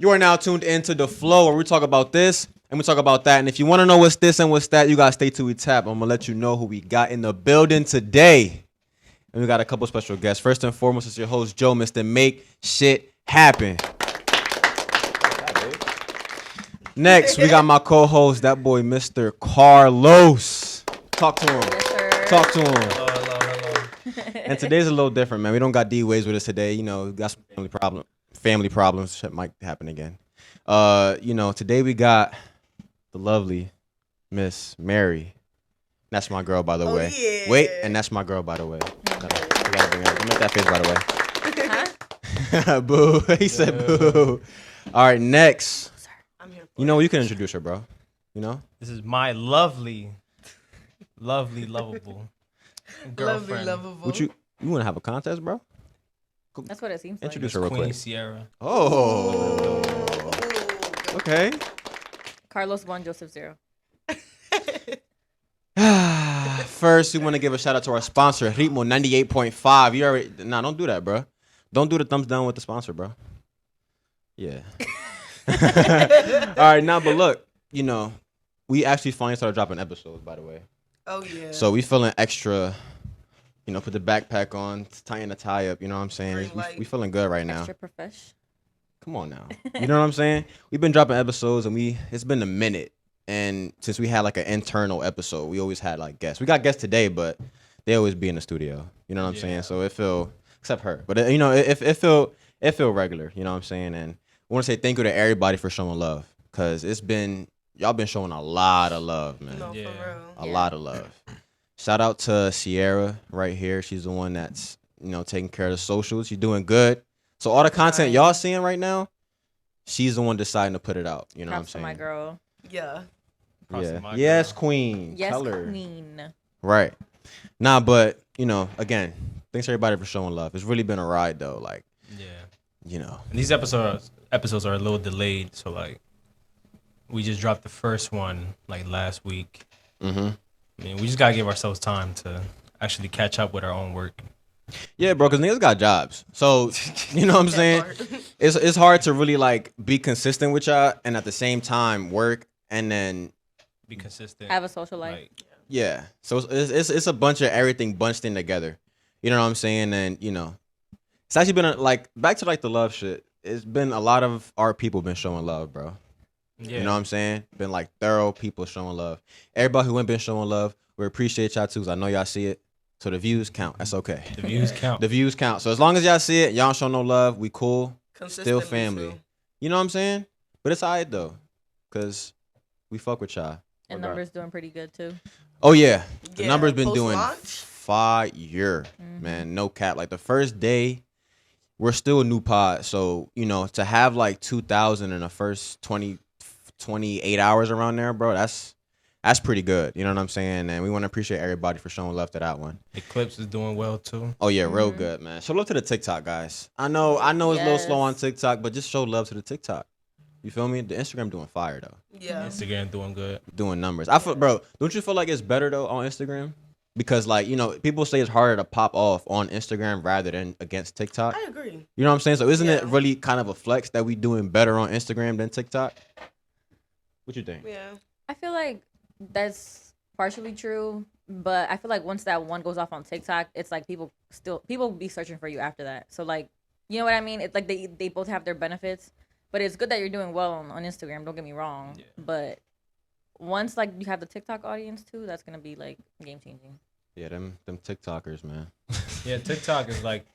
You are now tuned into The Flow, where we talk about this and we talk about that. And if you want to know what's this and what's that, you got to stay till we tap. I'm going to let you know who we got in the building today. And we got a couple special guests. First and foremost, it's your host, Joe, Mr. Make Shit Happen. Next, we got my co-host, that boy, Mr. Carlos. Talk to him. Yes, Talk to him. Hello. And today's a little different, man. We don't got D.ways with us today. You know, we got some family problems. Shit might happen again. Today we got the lovely Miss Mary. That's my girl, by the way. Yeah. Wait, and that's my girl, by the way. Gotta bring her. Make that face, by the way. Boo. He said boo. All right, next. I'm here for You know, you can introduce her, bro. You know? This is my lovely, lovable girlfriend. lovable. You want to have a contest, bro? That's what it seems like. Introduce her real Queen quick. Siarah. Oh. Okay. Carlos 1, Joseph 0. First, we want to give a shout out to our sponsor, Ritmo 98.5. You already don't do that, bro. Don't do the thumbs down with the sponsor, bro. Yeah. All right, but look, we actually finally started dropping episodes, by the way. Oh, yeah. So we feeling extra, put the backpack on, tying the tie up, you know what I'm saying? We feeling good right now. Extra profesh. Come on now. You know what I'm saying? We've been dropping episodes and it's been a minute. And since we had like an internal episode, we always had like guests. We got guests today, but they always be in the studio. You know what I'm saying? So it feel, except her, but it feel regular. You know what I'm saying? And I want to say thank you to everybody for showing love, because y'all been showing a lot of love, man. No, for real. A lot of love. Shout out to Siarah right here. She's the one that's taking care of the socials. She's doing good. So all the content y'all seeing right now, she's the one deciding to put it out. You know Props what I'm saying? to my girl. Props Yeah. to my Yes, girl. queen. Yes, Tell her. queen. Right. Nah, but again, thanks everybody for showing love. It's really been a ride though. Like, And these episodes are a little delayed, so like we just dropped the first one like last week. Mm-hmm. I mean, we just gotta give ourselves time to actually catch up with our own work. Yeah, bro, because niggas got jobs. So, you know what I'm saying? It's hard to really like be consistent with y'all and at the same time work and then Be consistent. Have a social life. Like, yeah. So it's a bunch of everything bunched in together. You know what I'm saying? And it's actually been back to like the love shit. It's been a lot of our people been showing love, bro. yeah. You know what I'm saying? Been like thorough people showing love. Everybody who ain't been showing love, we appreciate y'all too, 'cause I know y'all see it. So the views count. That's okay. The views count. The views count. So as long as y'all see it, y'all don't show no love, we cool. Still family. Too. You know what I'm saying? But it's alright though, 'cause we fuck with y'all. And numbers doing pretty good too. Oh yeah, the Yeah, numbers been doing post-launch? fire, man. No cap. Like the first day, we're still a new pod, so to have like 2,000 in the first 28 hours around there, bro. That's pretty good. You know what I'm saying? And we want to appreciate everybody for showing love to that one. Eclipse is doing well too. Oh yeah, real good, man. Show love to the TikTok guys. I know it's a little slow on TikTok, but just show love to the TikTok. You feel me? The Instagram doing fire though. Yeah. Instagram doing good. Doing numbers. I feel, bro. Don't you feel like it's better though on Instagram? Because like people say it's harder to pop off on Instagram rather than against TikTok. I agree. You know what I'm saying? So isn't it really kind of a flex that we doing better on Instagram than TikTok? What you think? Yeah. I feel like that's partially true, but I feel like once that one goes off on TikTok, it's like people be searching for you after that. So like, you know what I mean? It's like they both have their benefits, but it's good that you're doing well on Instagram. Don't get me wrong, but once like you have the TikTok audience too, that's gonna be like game changing. Yeah, them TikTokers, man. Yeah, TikTok is like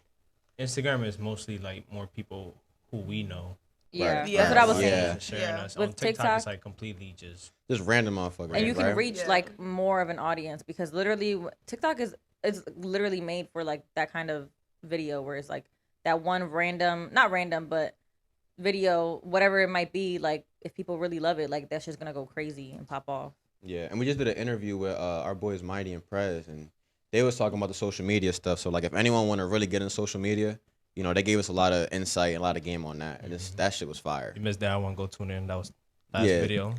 Instagram is mostly like more people who we know. Yeah, Right. that's what I was Yeah. saying. Sharing us. With On TikTok, TikTok, it's like completely just random motherfuckers. and you can right? reach like more of an audience because literally TikTok is literally made for like that kind of video where it's like that one not random, but video, whatever it might be. Like if people really love it, like that's just gonna go crazy and pop off. Yeah, and we just did an interview with our boys Mighty and Prez, and they was talking about the social media stuff. So like, if anyone want to really get in social media, they gave us a lot of insight and a lot of game on that, and that shit was fire. You missed that one. Go tune in. That was last video.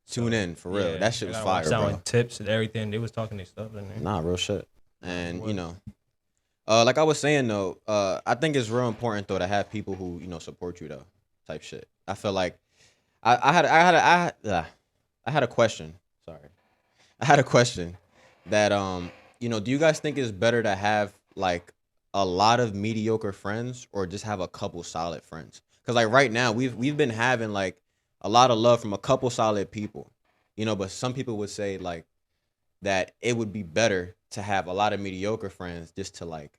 Tune in for real. Yeah, That shit was I fire, watched that bro. one, tips and everything. They was talking their stuff in there. Nah, real shit. And like I was saying though, I think it's real important though to have people who support you though, type shit. I feel like I had a question. Sorry, I had a question that do you guys think it's better to have like a lot of mediocre friends or just have a couple solid friends? Because like right now we've been having like a lot of love from a couple solid people, but some people would say like that it would be better to have a lot of mediocre friends just to like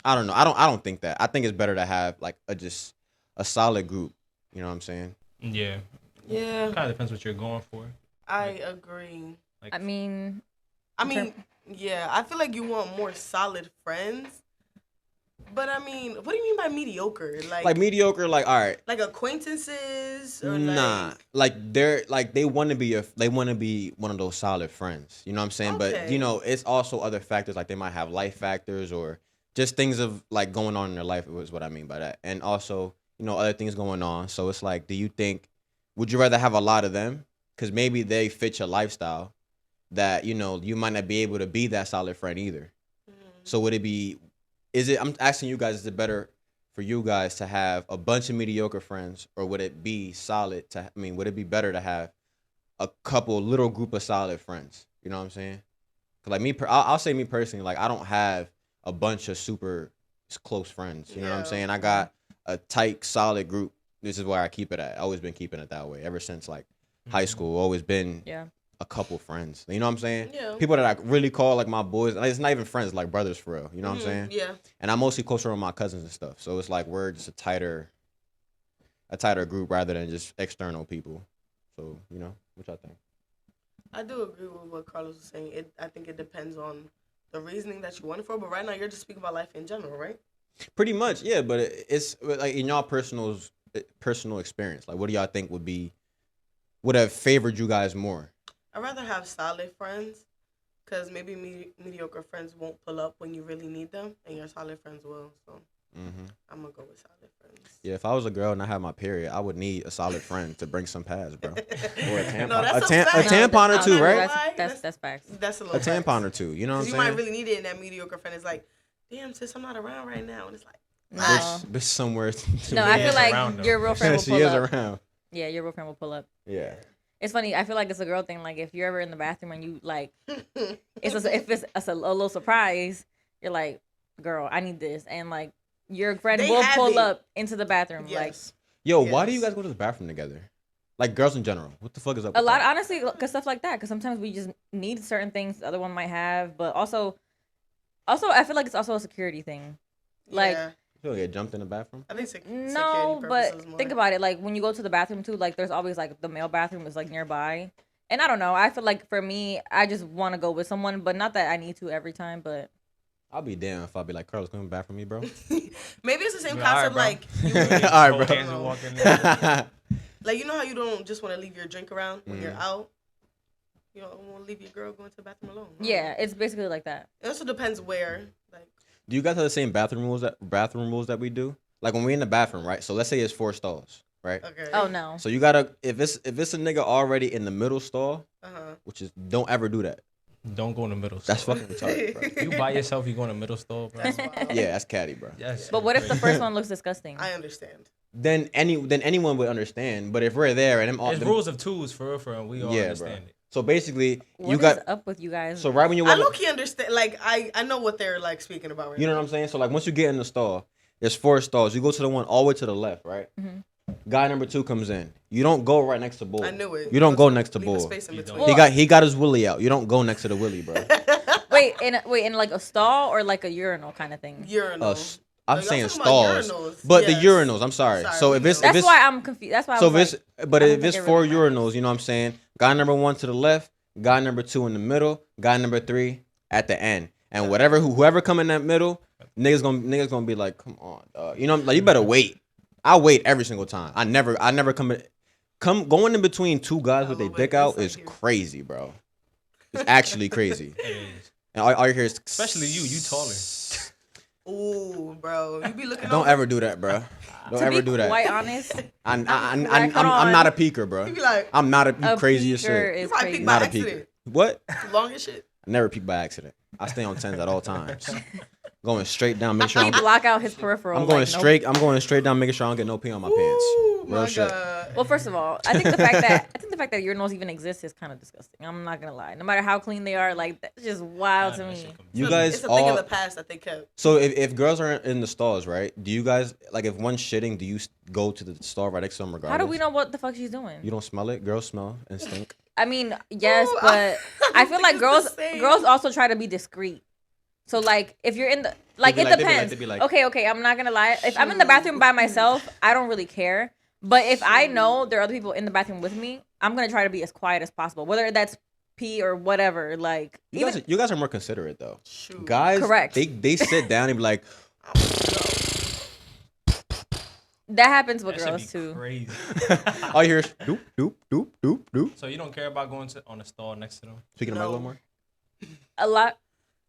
I don't know. I don't think that. I think it's better to have like just a solid group. You know what I'm saying? Yeah. Yeah. Kind of depends what you're going for. I agree. Like, I mean, yeah. I feel like you want more solid friends. But I mean, what do you mean by mediocre? Like mediocre, like all right. Like acquaintances or nah, like they're like they want to be one of those solid friends. You know what I'm saying? Okay. But it's also other factors like they might have life factors or just things of like going on in their life is what I mean by that. And also, other things going on. So it's like, would you rather have a lot of them? Because maybe they fit your lifestyle that, you might not be able to be that solid friend either. So I'm asking you guys, is it better for you guys to have a bunch of mediocre friends or would it be would it be better to have a little group of solid friends? You know what I'm saying? Cause like I'll say me personally, like I don't have a bunch of super close friends. You know what I'm saying? I got a tight, solid group. This is where I keep it at. I've always been keeping it that way ever since like high school. Always been a couple friends. You know what I'm saying? Yeah. People that I really call like my boys. Like, it's not even friends, like brothers for real. You know what I'm saying? Yeah. And I'm mostly closer with my cousins and stuff. So it's like we're just a tighter group rather than just external people. So, what y'all think? I do agree with what Carlos was saying. I think it depends on the reasoning that you want it for. But right now, you're just speaking about life in general, right? Pretty much, yeah. But it's like in y'all personal experience. Like, what do y'all think would have favored you guys more? I'd rather have solid friends because maybe mediocre friends won't pull up when you really need them, and your solid friends will. So I'm going to go with solid friends. Yeah, if I was a girl and I had my period, I would need a solid friend to bring some pads, bro. Or a tampon. No, that's a tampon or two, right? That's facts. That's a little tampon or two, you know what I'm saying? You might really need it, and that mediocre friend is like, damn, sis, I'm not around right now. And it's like, No. Bitch somewhere. No, I feel like your real friend will she pull is up. around. Yeah, your real friend will pull up. Yeah. It's funny. I feel like it's a girl thing. Like if you're ever in the bathroom and you like, if it's a little surprise, you're like, girl, I need this, and like your friend will pull up into the bathroom. Yes. Like, yo, why do you guys go to the bathroom together? Like girls in general. What the fuck is up? A with lot, that? honestly, because stuff like that. Because sometimes we just need certain things the other one might have, but also, I feel like it's also a security thing. Like. Yeah. You don't get jumped in the bathroom? I think No, but more. think about it. Like when you go to the bathroom too, like there's always like the male bathroom is like nearby. And I don't know. I feel like for me, I just want to go with someone, but not that I need to every time. But I'll be damned if I'll be like, Carlos, come back for me, bro. Maybe it's the same Yeah, concept. all right, All right, bro. Hands are walking there. Like, you know how you don't just want to leave your drink around when you're out? You don't want to leave your girl going to the bathroom alone. yeah, it's basically like that. It also depends where. Like, Do you guys have the same bathroom rules that we do? Like when we're in the bathroom, right? So let's say it's 4 stalls, right? okay. Oh no. So you gotta if it's a nigga already in the middle stall, which is don't ever do that. Don't go in the middle. That's stall. fucking retarded, bro. You by yourself, you go in the middle stall, bro. That's wild. Yeah, that's catty, bro. Yes. But what if the first one looks disgusting? I understand. Then anyone would understand. But if we're there and There's rules of twos for real, and we all understand it. So basically, What is up with you guys? So right when you I walk, low-key understand. Like, I know what they're, like, speaking about right you know what I'm saying? So like once you get in the stall, there's 4 stalls. You go to the one all the way to the left, right? Guy number 2 comes in. You don't go right next to Bull. I knew it. You don't go next to Leave a Bull. space in You between. don't. He got his willy out. You don't go next to the willy, bro. Wait, in like a stall or like a urinal kind of thing? Urinal. I'm y'all saying talking about stalls, urinals. but Yes. the urinals. I'm sorry. Sorry, So we if it's know. if That's it's why I'm confused. That's why I so was if it's like, but I don't if think it's it 4 really matters. urinals, you know what I'm saying? Guy number 1 to the left, guy number 2 in the middle, guy number 3 at the end, and whoever come in that middle, niggas gonna be like, come on, dog. You know, like you better wait. I wait every single time. I never going in between 2 guys with their dick out is crazy, bro. It's actually crazy. It is. And all you hear is Especially you taller. Ooh, bro. You be looking don't over. ever do that, bro. Don't to ever be do that. quite honest, I'm Like, hold not a on. peeker, bro. You be like, I'm not you a crazy as peeker shit. is you probably crazy. peek by Not a accident. peeker. What? Long as shit. I never peek by accident. I stay on 10s at all times. going straight down, make sure He block out his peripheral. I'm going like, straight. I'm going straight down, making sure I don't get no pee on my pants. Ooh, Real my shit. God. Well, first of all, I think the fact that urinals even exist is kind of disgusting. I'm not gonna lie. No matter how clean they are, like that's just wild to me. You guys It's a thing of the past that they kept. So if girls are in the stalls, right? Do you guys like if one's shitting? Do you go to the stall right next to them regardless? How do we know what the fuck she's doing? You don't smell it. Girls smell and stink. I mean, yes, Ooh, but I feel think like it's girls the same. girls also try to be discreet. So like if you're in the like They it be like- depends. they be like- Okay, I'm not gonna lie. If I'm in the bathroom by myself, I don't really care. But if I know there are other people in the bathroom with me, I'm gonna try to be as quiet as possible. Whether that's pee or whatever. Like You guys are more considerate though. Shoot. Guys, Correct. They sit down and be like, that happens with That should girls be too. crazy. all you hear is doop doop doop doop doop. So you don't care about going on a stall next to them? Speaking of No. a little more. A lot.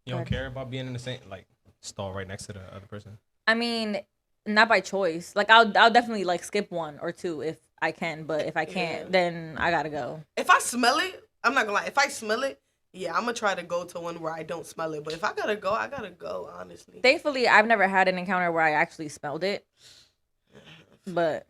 You don't care about being in the same like stall right next to the other person? I mean, not by choice. Like I'll definitely like skip one or two if I can, but if I can't, Yeah. then I gotta go. If I smell it, I'm not gonna lie. If I smell it, yeah, I'm gonna try to go to one where I don't smell it. But if I gotta go, I gotta go. Honestly, Thankfully, I've never had an encounter where I actually smelled it. But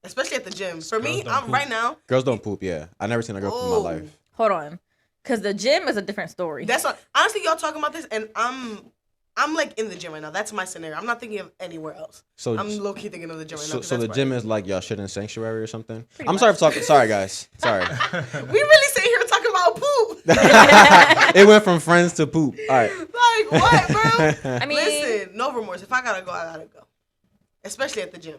especially at the gym. For me, Girls don't I'm poop. right now. Girls don't poop. Yeah, I never seen a girl poop in my Oh. life. hold on, because the gym is a different story. That's what, honestly, y'all talking about this, and I'm like in the gym right now. That's my scenario. I'm not thinking of anywhere else. So I'm low key thinking of the gym right now. so, 'cause so the that's gym where is like y'all shit in sanctuary or something. Pretty I'm much. sorry for talking. Sorry guys. Sorry. we really sit here talking about poop. It went from friends to poop. All right. Like what, bro? I mean, Listen, no remorse. If I gotta go, I gotta go. Especially at the gym.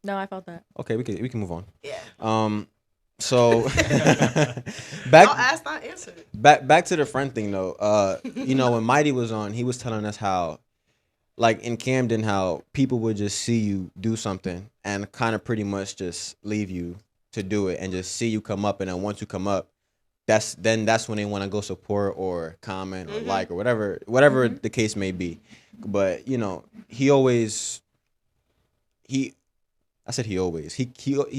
no, I felt that. Okay, we can move on. Yeah. So Y'all back asked, I answered. back to the friend thing though. You know, when Mighty was on, he was telling us how, like in Camden, how people would just see you do something and kind of pretty much just leave you to do it and just see you come up, and then once you come up, that's when they want to go support or comment or like or whatever the case may be. But you know, he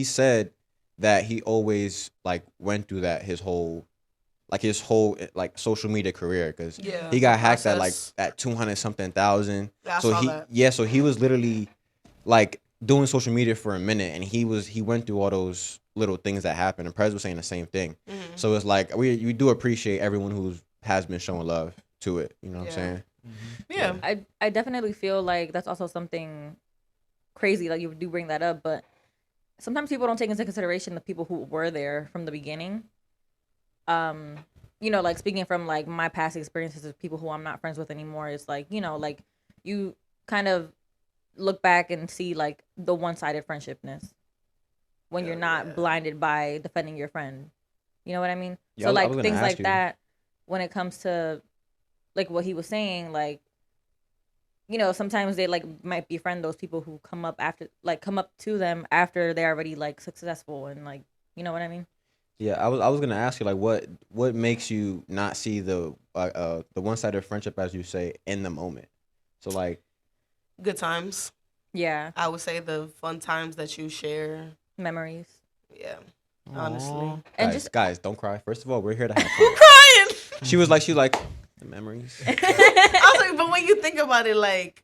said that he always like went through that his whole like social media career because Yeah, he got the hacked at like process. at 200-something thousand. I So saw he that. so he was literally like doing social media for a minute, and he went through all those little things that happened, and Prez was saying the same thing. Mm-hmm. So it's like we do appreciate everyone who has been showing love to it. You know what I'm saying? Yeah. I definitely feel like that's also something crazy. Like you do bring that up, but sometimes people don't take into consideration the people who were there from the beginning. You know, like speaking from like my past experiences of people who I'm not friends with anymore, it's like, you know, like you kind of look back and see like the one-sided friendshipness when you're not blinded by defending your friend. You know what I mean? Yeah, So I like was gonna things ask like you. that when it comes to like what he was saying, like, you know, sometimes they like might befriend those people who come up to them after they're already like successful and like, you know what I mean? Yeah, I was gonna ask you like what makes you not see the one-sided friendship, as you say, in the moment. So like Good times. Yeah, I would say the fun times that you share. memories. Yeah. Honestly. Aw. And guys, don't cry. First of all, we're here to have fun. Crying. She was like the memories. I was like, but when you think about it, like,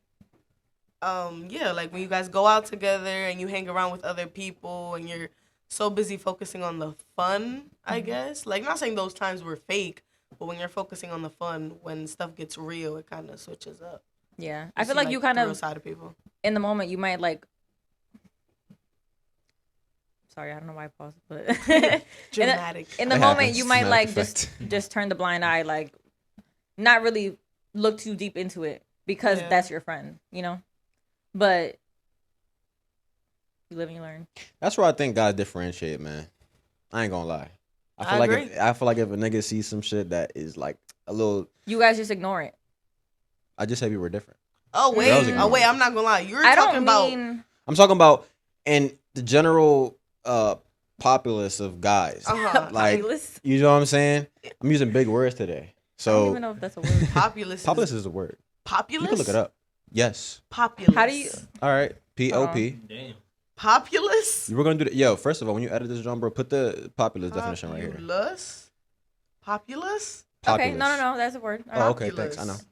yeah, like when you guys go out together and you hang around with other people and you're so busy focusing on the fun, I guess. Like, not saying those times were fake, but when you're focusing on the fun, when stuff gets real, it kind of switches up. Yeah, I You feel see, like you kind the real of side of people. in the moment you might like. Sorry, I don't know why I paused, but Dramatic. in the It moment happens. you might Dramatic like effect. just turn the blind eye, like not really look too deep into it because Yeah. that's your friend, you know. But you live and you learn. That's where I think guys differentiate, man. I ain't gonna lie. I I feel like agree. I feel like if a nigga sees some shit that is like a little, You guys just ignore it. I just said we were different. Oh, wait. That was Oh, wait. I'm not going to lie. You're I talking don't about. mean. I'm talking about in the general populace of guys. Uh-huh. Like, Populous? you know what I'm saying? I'm using big words today. I don't even So know if that's a word. Populous. populace is a word. Populous? You can look it up. Yes. Populous. How do you? All right. POP. Damn. Populous? You were gonna do that. Yo, first of all, when you edit this, John, bro, put the populace definition right here. Populous? Populous? Okay, Populace. no, that's a word. All Oh, right. okay, thanks. I know. Populous.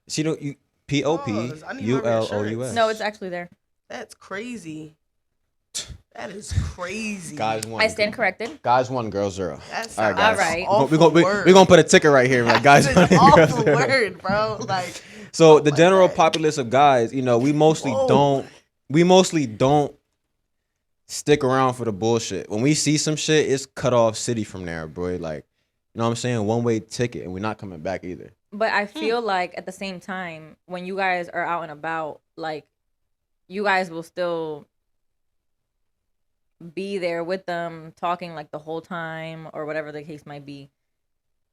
See, Pause. I need my Populous. reassurance. No, it's actually there. That's crazy. That is crazy. Guys won. I stand corrected. Guys 1, girls 0. That's All right, guys. All right. We're gonna put a ticker right here. Like, guys That's won. an Girls awful 0. word, bro. Like, So the general God. populace of guys, you know, we mostly don't stick around for the bullshit. When we see some shit, it's cut off city from there, bro. Like, you know what I'm saying? One-way ticket, and we're not coming back either. But I feel like at the same time, when you guys are out and about, like, you guys will still be there with them, talking like the whole time or whatever the case might be.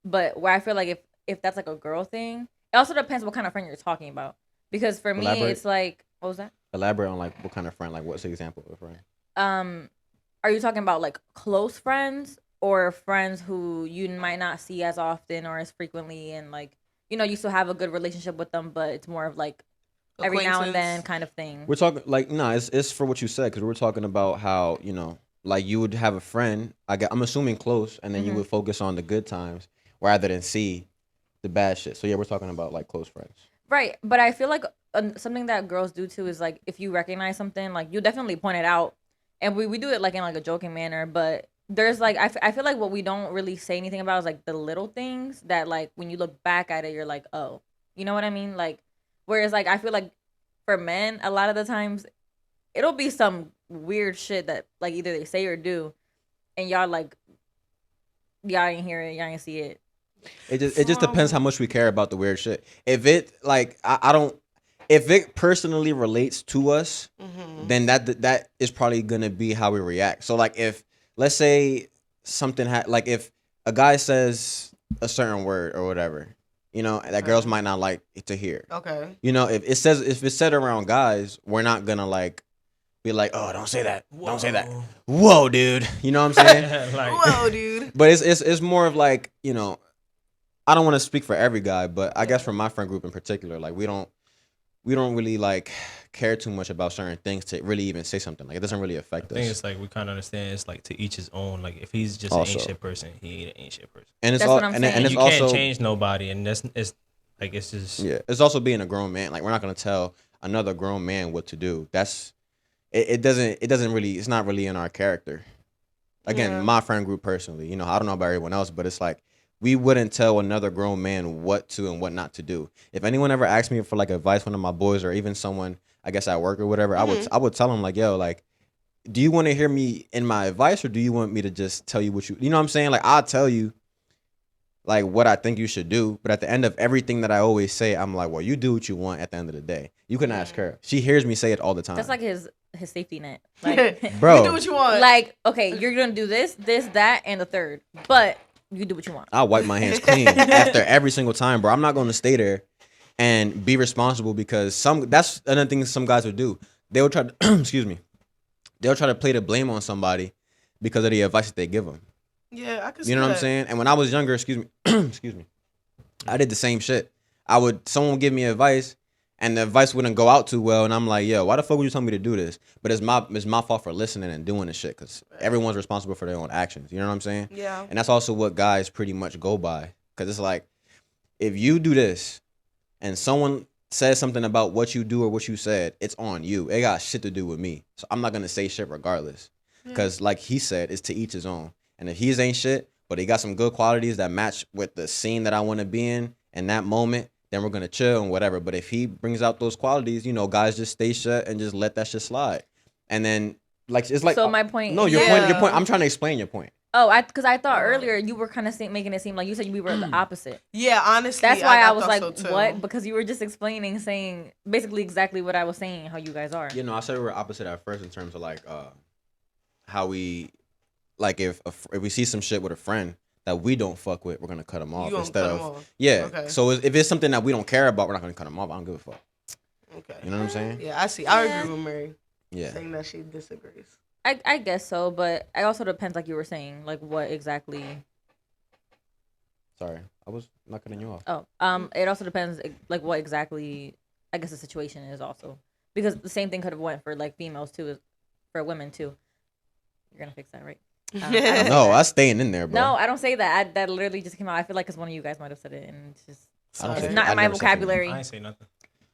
But where I feel like if that's like a girl thing, it also depends what kind of friend you're talking about. Because for me, Elaborate. it's like, what was that? Elaborate on like what kind of friend, like what's the example of a friend? Are you talking about like close friends or friends who you might not see as often or as frequently, and like, you know, you still have a good relationship with them, but it's more of like every now and then kind of thing? We're talking like, it's for what you said, because we're talking about how, you know, like you would have a friend, I'm assuming close, and then you would focus on the good times rather than see the bad shit. So yeah, we're talking about like close friends. Right, but I feel like something that girls do too is like, if you recognize something, like you definitely point it out, and we do it like in like a joking manner. But there's like, I feel like what we don't really say anything about is like the little things that like when you look back at it, you're like, oh, you know what I mean? Like, whereas like I feel like for men, a lot of the times it'll be some weird shit that like either they say or do, and y'all like, y'all ain't hear it, y'all ain't see it. It just depends how much we care about the weird shit. If it like I don't, if it personally relates to us, then that is probably gonna be how we react. So like, if let's say something like if a guy says a certain word or whatever, you know, that girls might not like to hear. Okay. You know, if it's said around guys, we're not gonna like be like, oh, don't say that, don't say that. Whoa, dude. You know what I'm saying? Like, Whoa, dude. But it's more of like, you know, I don't want to speak for every guy, but I guess for my friend group in particular, like we don't really like care too much about certain things to really even say something. Like, it doesn't really affect us. I think it's like we kind of understand it's like to each his own. Like, if he's just Also. an ancient person, he ain't an ancient person. And it's That's all, what I'm and, saying. and it's You also can't change nobody, and it's like it's just it's also being a grown man. Like, we're not gonna tell another grown man what to do. That's it doesn't really, it's not really in our character. Again, my friend group personally, you know, I don't know about everyone else, but it's like, we wouldn't tell another grown man what to and what not to do. If anyone ever asked me for like advice, one of my boys or even someone, I guess at work or whatever, I would tell them like, yo, like, do you want to hear me in my advice, or do you want me to just tell you what you know what I'm saying? Like, I'll tell you like what I think you should do, but at the end of everything that I always say, I'm like, well, you do what you want at the end of the day. You can ask her. She hears me say it all the time. That's like his safety net. Like, bro, You do what you want. like, okay, you're gonna do this, that, and the third, but you do what you want. I'll wipe my hands clean after every single time, bro. I'm not going to stay there and be responsible, because that's another thing some guys would do. They will try to, excuse me, they'll try to play the blame on somebody because of the advice that they give them. Yeah, I can see You know what that. I'm saying? And when I was younger, excuse me, I did the same shit. Someone would give me advice, and the advice wouldn't go out too well, and I'm like, yo, why the fuck would you tell me to do this? But it's my fault for listening and doing this shit, because everyone's responsible for their own actions. You know what I'm saying? Yeah. And that's also what guys pretty much go by, because it's like, if you do this and someone says something about what you do or what you said, it's on you. It got shit to do with me. So I'm not going to say shit regardless, because like he said, it's to each his own. And if he's ain't shit, but he got some good qualities that match with the scene that I want to be in that moment, then we're going to chill and whatever. But if he brings out those qualities, you know, guys just stay shut and just let that shit slide. And then, like, it's like... So my point... No, your point. I'm trying to explain your point. Oh, because I thought earlier you were kind of making it seem like you said we were the opposite. Yeah, honestly. That's why I was thought like, so too. what? Because you were just explaining, saying basically exactly what I was saying, how you guys are. You know, I said we were opposite at first in terms of like how we... Like, if we see some shit with a friend that we don't fuck with, we're gonna cut them off instead of Okay. So if it's something that we don't care about, we're not gonna cut them off. I don't give a fuck. Okay. You know what I'm saying? Yeah, I see. I agree with Mary. Yeah. Saying that she disagrees. I guess so, but it also depends, like you were saying, like what exactly. Sorry, I was not cutting you off. Oh, it also depends, like what exactly, I guess the situation is also, because the same thing could have went for like females too, for women too. You're gonna fix that, right? No, I'm staying in there, bro. No, I don't say that. That literally just came out. I feel like because one of you guys might have said it, and it's just I don't it's say- not I in my never said vocabulary. I ain't say nothing.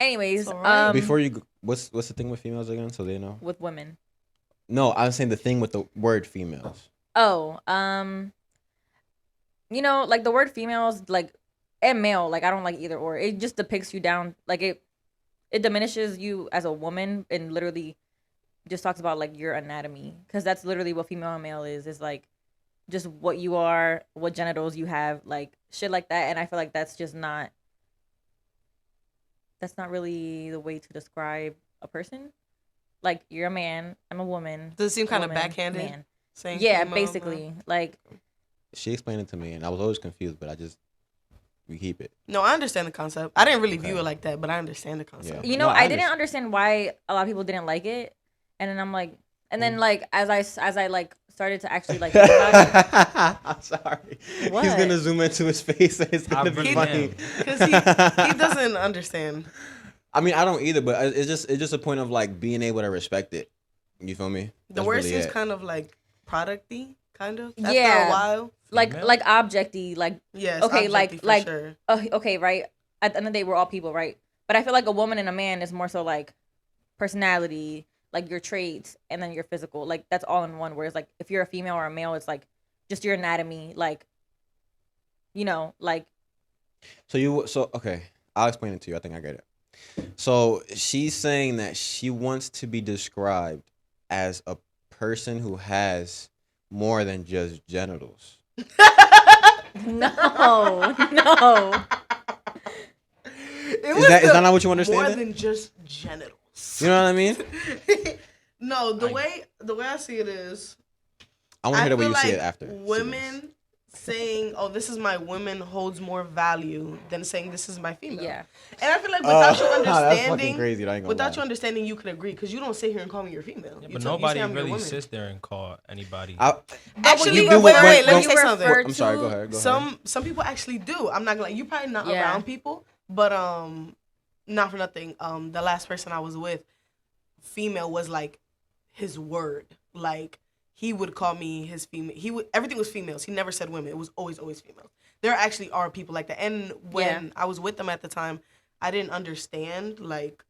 Anyways, alright. Before you, what's the thing with females again? So they know. with women. No, I was saying the thing with the word females. Oh, like the word females, like, and male, like I don't like either or. It just depicts you down, like it diminishes you as a woman and literally just talks about like your anatomy, because that's literally what female and male is like just what you are, what genitals you have, like shit like that. And I feel like that's not really the way to describe a person. Like, you're a man, I'm a woman. Does it seem kind of woman, backhanded? man. Saying Yeah, female, basically. Like, She explained it to me, and I was always confused, but we keep it. No, I understand the concept. I didn't really view Okay. it like that, but I understand the concept. you No, know, I I didn't understand why a lot of people didn't like it. And then I'm like, and then like as I like started to actually like think about it. I'm sorry. What? He's gonna zoom into his face, and it's gonna be really funny. am. Because he doesn't understand. I mean, I don't either, but it's just a point of like being able to respect it. You feel me? The That's word really seems it. kind of like product-y, kind of. After Yeah. a while. Female? like objecty, like Yes. Okay, objective for like- sure. okay, right? At the end of the day, we're all people, right? But I feel like a woman and a man is more so like personality, like your traits, and then your physical. Like that's all in one. Whereas like if you're a female or a male, it's like just your anatomy, like like So okay, I'll explain it to you. I think I get it. So she's saying that she wants to be described as a person who has more than just genitals. no. Is that not what you understand More then? than just genitals. You know what I mean? No, the way I see it is, I want to hear the way feel you see like it after. Women saying, "Oh, this is my woman," holds more value than saying, "This is my female." Yeah. And I feel like without you That's fucking understanding, crazy. I ain't gonna without lie. you understanding, you could agree because you don't sit here and call me your female. Yeah, You but tell- you nobody say I'm your really woman. sits there and call anybody. Actually, you do wait, when- let me when- say something. refer I'm sorry. Go to- ahead. Go ahead. Some people actually do. I'm not gonna lie. You probably not Yeah. around people, but not for nothing. The last person I was with, female, was like his word. Like he would call me his female. Everything was females. He never said women. It was always females. There actually are people like that. And when I was with them at the time, I didn't understand like.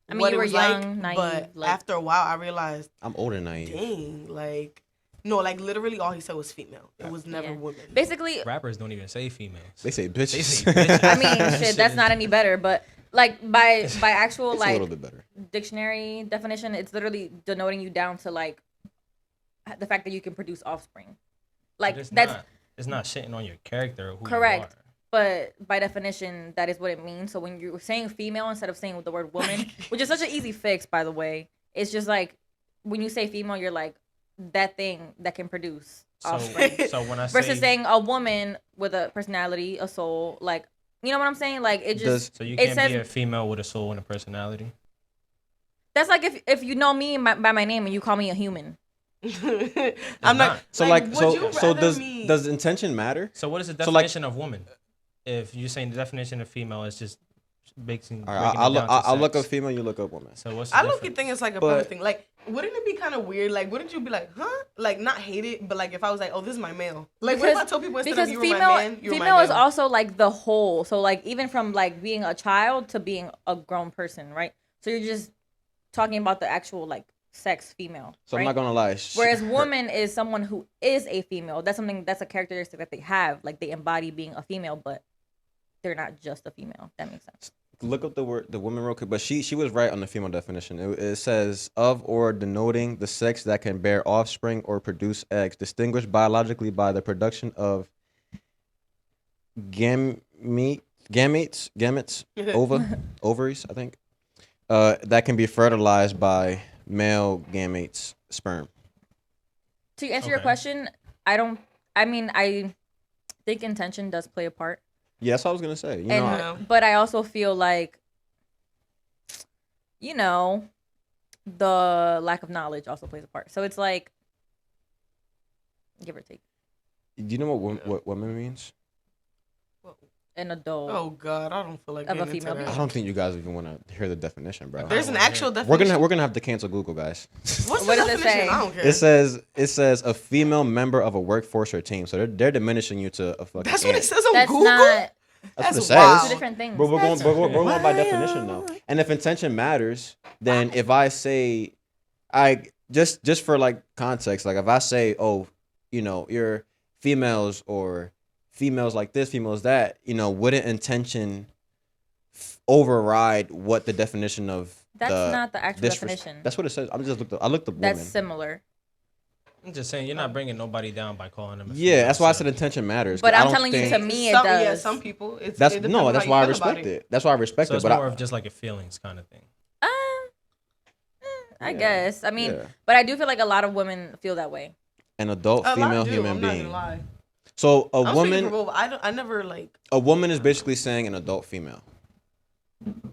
I mean, what you it were was young, like, naive, but like- after a while, I realized, I'm older than naive. dang, like, no, like literally all he said was female. It was never Yeah. women. Basically, Rappers don't even say females. They say They bitches. say bitches. I mean, shit, that's not any better. But like by actual It's a little like bit better. dictionary definition, it's literally denoting you down to like the fact that you can produce offspring. Like But that's it's not shitting on your character. Or who correct. You are. But by definition, that is what it means. So when you're saying female instead of saying the word woman, which is such an easy fix, by the way, it's just like when you say female, you're like that thing that can produce offspring. So when I say Versus saying a woman with a personality, a soul, like you know what I'm saying? Like it just so you it can't says be a female with a soul and a personality. that's like if you know me by my name and you call me a human. I'm not. So like, like, would you so rather me- does intention matter? So what is the So, like- definition of woman? If you're saying the definition of female is just breaking All right, it I'll down to I'll look sex. up female. You look up woman. So what's the I look difference? at think it's like a But- perfect thing. Like, wouldn't it be kind of weird? Like, wouldn't you be like, huh? Like, not hate it, but like if I was like, oh, this is my male. Like, what if I told people instead because of you female were my man, you were female my is male? also like the whole. So like even from like being a child to being a grown person, right? So you're just talking about the actual like sex female. So right? I'm not gonna lie. Whereas woman is someone who is a female. That's a characteristic that they have. Like they embody being a female, but they're not just a female. That makes sense. Look up the woman real quick, but she was right on the female definition. It says of or denoting the sex that can bear offspring or produce eggs, distinguished biologically by the production of gametes, ovaries, I think, that can be fertilized by male gametes, sperm. To answer your Okay. question, I think intention does play a part. Yeah, that's what I was gonna say. You And know, know. but I also feel like the lack of knowledge also plays a part. So it's like give or take. do you know what woman means? An adult. Oh God, I don't feel like Of a getting into female that. I don't think you guys even want to hear the definition, bro. There's an actual We're definition. gonna have to cancel Google, guys. What's What the does it definition? say? I don't care. It says a female member of a workforce or team. So they're diminishing you to a fucking That's what it ant. says on That's Google. not That's what it wild. says. Two different things. But we're going wild. by definition though. And if intention matters, then if I say, I just for like context, like if I say, oh, you know, you're females or females like this, females that, you know, wouldn't intention override what the definition of That's not the actual definition. That's what it says. I looked up That's woman. similar. I'm just saying, you're not bringing nobody down by calling them. Yeah, that's why I said intention matters. But I I'm don't telling you, think- to me, it Some, does. yeah, some people. That's it depends on that's how why I you feel about respect it. That's why I respect So it. it's But more of just like a feelings kind of thing. I guess. I mean, yeah. but I do feel like a lot of women feel that way. An adult A lot female do, human I'm not being. gonna lie. So I'm speaking for both. I never like a woman is basically saying an adult female.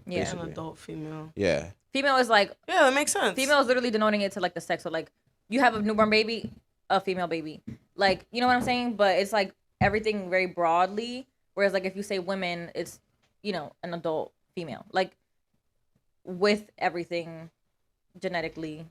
Yeah. Basically. an adult female. Yeah. Female is like, Yeah, that makes sense. female is literally denoting it to like the sex. So like, you have a newborn baby, a female baby. Like, you know what I'm saying? But it's like everything very broadly. Whereas like if you say women, it's, you know, an adult female. Like with everything genetically,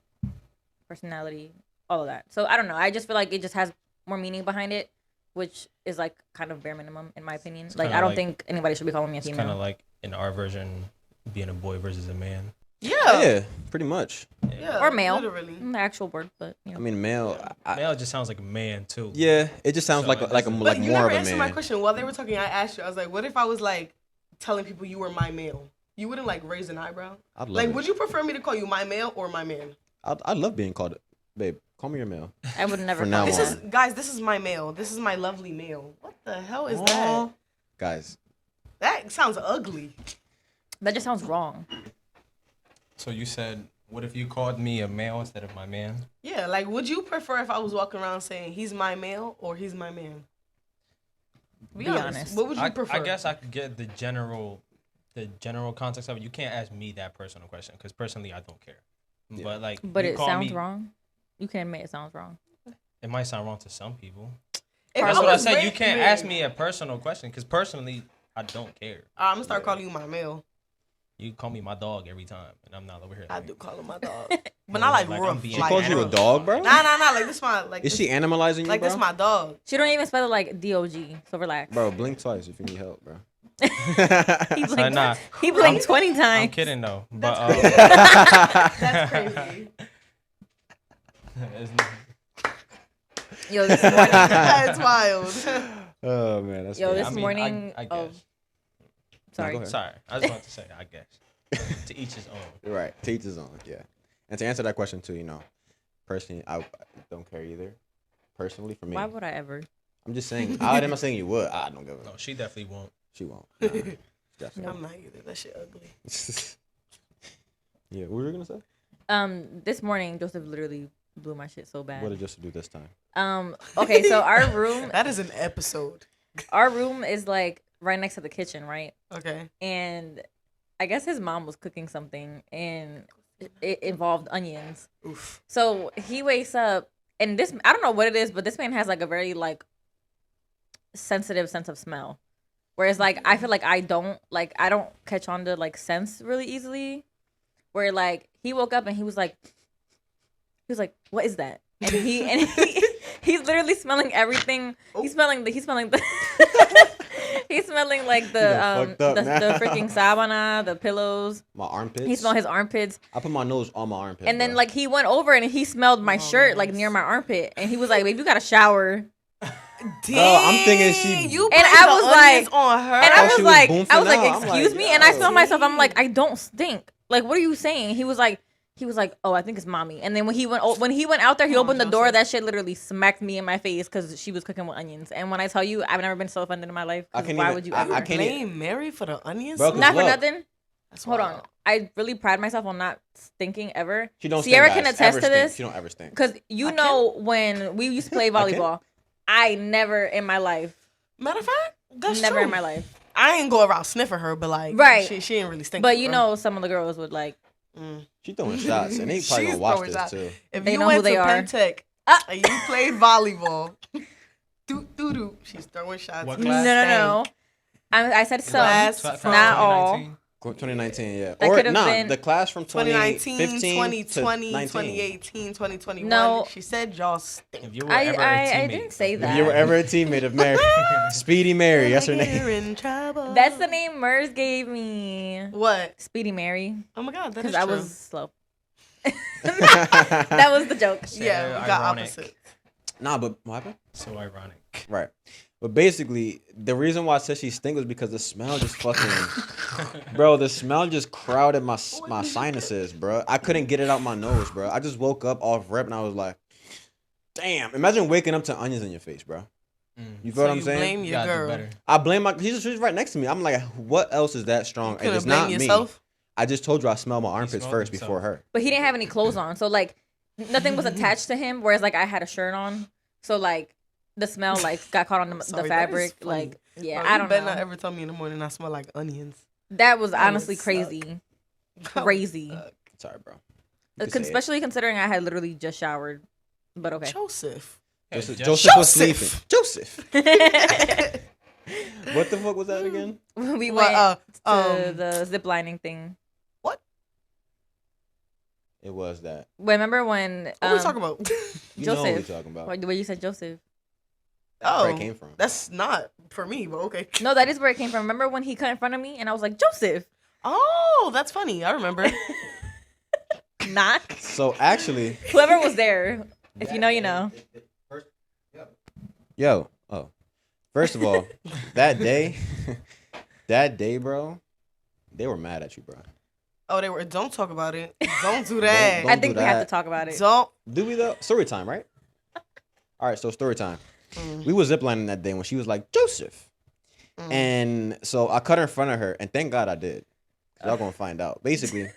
personality, all of that. So I don't know. I just feel like it just has more meaning behind it, which is like kind of bare minimum in my opinion. Like I don't think anybody should be calling me a It's female. kind of like in our version, being a boy versus a man. Yeah. Pretty much. Yeah. Or male. Literally. The actual word, but you know. I mean, male. Male just sounds like a man too. Yeah, it just sounds So like it like doesn't- But you more never of a answered my man. question. While they were talking, I asked you. I was like, what if I was like telling people you were my male? You wouldn't like raise an eyebrow? I'd love Like, it. would you prefer me to call you my male or my man? I love being called, babe. Call me your male. I would never For call now that. This is guys. This is my male. This is my lovely male. What the hell is that? Guys, That sounds ugly. That just sounds wrong. So you said, what if you called me a male instead of my man? Yeah, like, would you prefer if I was walking around saying he's my male or he's my man? Be honest. What would you prefer? I guess I could get the general context of it. You can't ask me that personal question because personally I don't care. Yeah. But like, But you it call sounds me- wrong. You can admit it sounds wrong. It might sound wrong to some people. If That's what I was said. You raised can't male- ask me a personal question because personally I don't care. I'm gonna start calling you my male. You call me my dog every time, and I'm not over here. I like- do call him my dog, but not like Like, rough. I'm being- she like, calls you a rough. dog, bro. Nah. Like this my like. Is this, she animalizing you, like bro? this my dog? She don't even spell it like DOG, so relax. Bro, blink twice if you need help, bro. He blinked, Nah, he blinked 20 times. I'm kidding though. But That's crazy. Yo, this morning. That's wild. Oh man, that's Yo, crazy. this morning. I Oh, guess. sorry. go ahead. Sorry, I was about to say. I guess to each his own. Right. To each his own. Yeah. And to answer that question too, you know, personally, I don't care either. Personally, for me, Why would I ever? I'm just saying. I'm not saying you would. I don't give a. No, she definitely won't. She won't. Nah, definitely. I'm not either. That shit ugly. Yeah. What were you gonna say? This morning Joseph literally blew my shit so bad. What did Joseph do this time? Okay, so our room, That is an episode. is like right next to the kitchen, right? Okay. And I guess his mom was cooking something, and it involved onions. Oof. So he wakes up, and this, I don't know what it is, but this man has like a very like sensitive sense of smell. Whereas like I feel like I don't catch on to like scents really easily. Where like he woke up and he was like, what is that? And he's literally smelling everything. He's smelling the he's smelling like done fucked up the now. freaking sabana, the pillows. My armpits. He smelled his armpits. I put my nose on my armpit. And then bro. like he went over and he smelled my shirt like near my armpit, and he was like, "Babe, you got to shower." Damn, I'm thinking she- You And blamed I the was like- onions on her. And thought I she was was like, booming out. I'm "Excuse like, me," and I yo. smelled myself. I'm like, "I don't stink." Like, what are you saying? He was like, "Oh, I think it's mommy." And then when he went out there, he opened the door. That shit literally smacked me in my face because she was cooking with onions. And when I tell you, I've never been so offended in my life. 'Cause I can't why even- would you I ever? can't blame Mary for the onions. Bro, 'cause Not for look, nothing. That's Hold wild. on. I really pride myself on not stinking ever. She don't. Sierra stink, can guys. attest Ever to stink. this. She don't ever stink. Because you know when we used to play volleyball, I never in my life, Matter of fact, that's never true. in my life. I ain't go around sniffing her, but like, Right. she ain't really stink. But you know, some of the girls would like. She throwing shots, and they probably She's gonna watch throwing this shots. too. If They you know who went they to are. Pentec and you played volleyball, she's throwing shots. What You class? No. stank. I said some, Class From not all. 2019? 2019, yeah. That Or could've nah, been- the class from 2019, 2015 2020, to 19. 2018, 2021. No. She said y'all stink. If you were ever a I teammate, didn't say of that. If you were ever a teammate of Mary, Speedy Mary, that's her Like name. you're in trouble. That's the name Mers gave me. What? Speedy Mary. Oh my god, that Because is I true. was slow. That was the joke. Yeah, we got Ironic. opposite. Nah, but what happened? So ironic. Right. But basically, the reason why I said she stink was because the smell just fucking, bro. The smell just crowded my sinuses, bro. I couldn't get it out my nose, bro. I just woke up off rep and I was like, damn. Imagine waking up to onions in your face, bro. You feel what I'm saying? Blame your girl. I blame my. She's right next to me. I'm like, what else is that strong? You And it's blame not yourself? me. I just told you I smell my armpits smelled first himself. before her. But he didn't have any clothes on. So, like, nothing was attached to him. Whereas, like, I had a shirt on. So, like, the smell, like, got caught on the Sorry, that is fabric. funny. Like, yeah, Bro, I you don't better know. not ever tell me in the morning I smell like onions. That was That would honestly suck. crazy. That would Crazy. suck. Sorry, bro. You can say it. Especially considering I had literally just showered. But okay. Joseph. Joseph was sleeping. Joseph. What the fuck was that again? We Well, went to the zip lining thing. It was that. Remember when What are we talking about? You know what we Joseph. talking about. Where you said Joseph? Where it came from. That's not for me, but okay. No, that is where it came from. Remember when he cut in front of me and I was like, Joseph? Oh, that's funny. I remember. Not. So actually, Whoever was there. If you know, you know. yo, first of all, that day, bro, they were mad at you, bro. Oh, they were. Don't talk about it. Don't do that. Don't I think do we have that. to talk about it. Don't. Do we though? Story time, right? All right, so story time. We was ziplining that day when she was like, Joseph. And so I cut her in front of her, and thank God I did. Y'all gonna find out. Basically,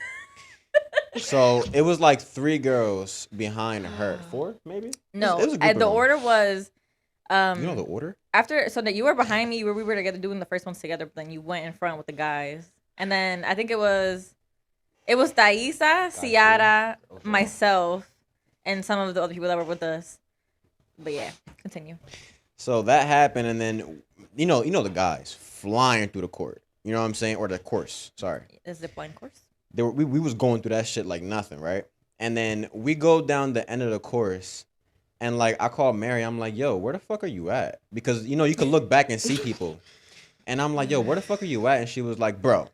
so it was like 3 girls behind her. 4, maybe? No, It was a group of the them. order was You know the order? after, so that you were behind me, we were together doing the first ones together, but then you went in front with the guys. And then I think it was Thaisa, Siarah, myself, and some of the other people that were with us. But yeah, continue. So that happened, and then you know the guys flying through the court. You know what I'm saying? Or the course. Sorry. The zipline course. We was going through that shit like nothing, right? And then we go down the end of the course, and like I call Mary, I'm like, yo, where the fuck are you at? Because you know you could look back and see people, and I'm like, yo, where the fuck are you at? And she was like, bro,